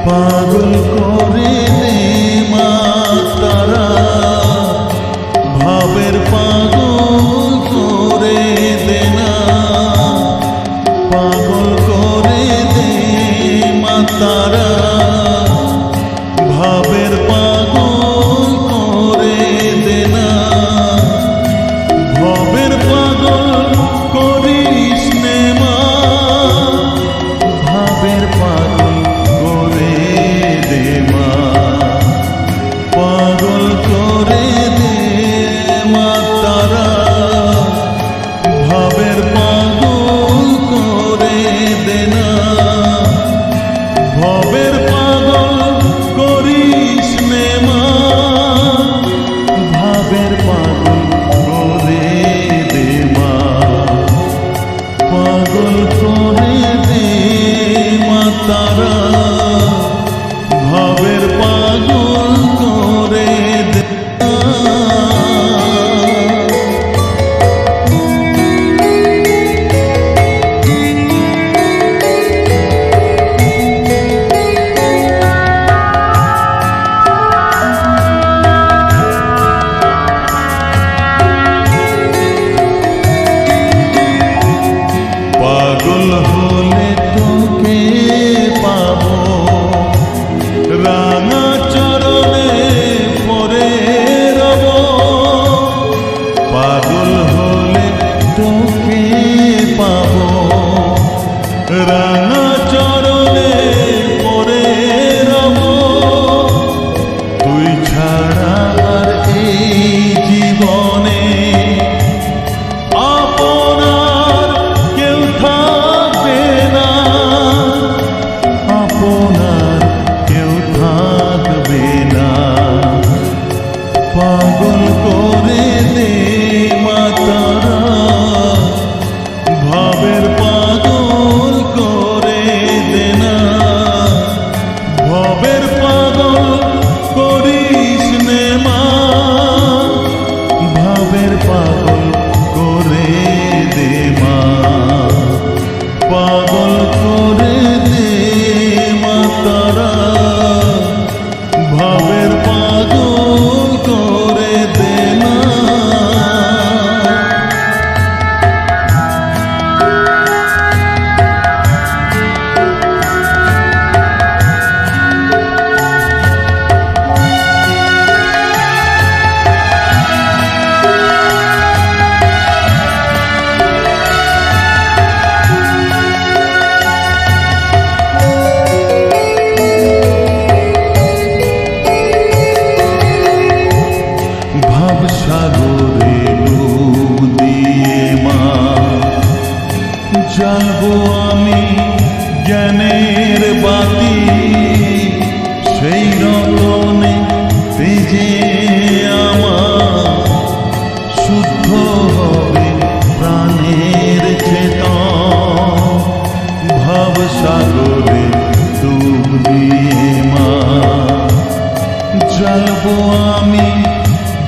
পাগল করে দে মা তারা, ভাবের পাগল করে দে না, পাগল করে দে মা তারা, ভাবের পাগল করে দে না, ভবের পাগল করিস নে মা, ভাবের পাগল করে দে মা, পাগল করে দে মা তারা, ভাবের পাগল করে দে না, ভবের পাগল করিস নে মা, ভাবের পাগল করে দে মা, পাগল করে দে মা তারা, ভাবের পাগল করে দে। পাগল হলে তোকে পাবো রাঙা চরণে পরে রব, পাগল হলে তোকে পাবো রাঙা চরণে পরে রব, তুই ছাড়া আর এই জীবনে আপনার কেউ থাকবে না, আপনার কেউ থাকবে না, পাগল করে দে মা তারা, ভাবের পাগল করে দে না, ভবের পাগল করিস নে মা, ভাবের পাগল করে দে মা, পাগল করে দে মা তারা, ভাবের পাগল করে দে না। ভাবসাগরে ডুব দিয়ে মা জ্বালবো আমি জ্ঞানের বাতি, সেই রতনে তেজে আমার শুদ্ধ হবে প্রাণের চেতন, ভাবসাগরে ডুব দিয়ে মা জ্বালবো আমি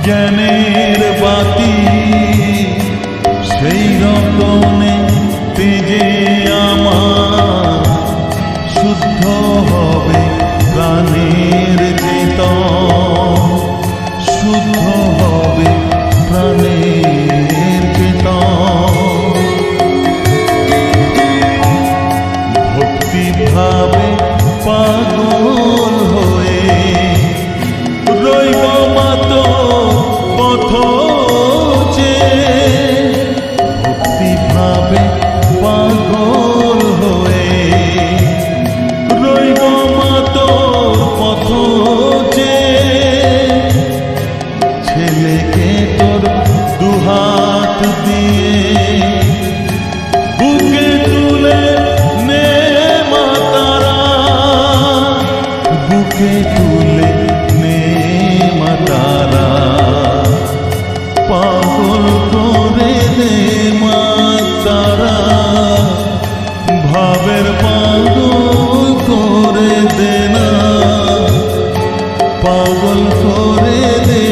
জ্ঞানের বাতি, সেই রতনে তেজে আমার শুদ্ধ হবে প্রাণের চেতন, শুদ্ধ হবে প্রাণের চেতন, ভক্তি ভাবে পাগল হয়ে রইব মাত পথ চেয়ে, ভক্তি ভাবে পাগল হয়ে রইব মাত পথ চেয়ে, ছেলেকে তোর দুহাত দিয়ে বুকে তুলে নে মা তারা, বুকে তুলে নে মা তারা, পাগল করে দে মা তারা, ভাবের পাগল করে দে না, পাগল করে দে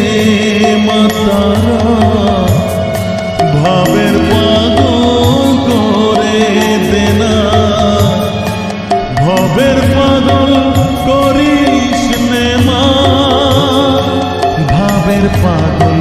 মা তারা, ভাবের পাগল করে দে না, ভবের পাগল করিস নে মা, ভাবের পাগল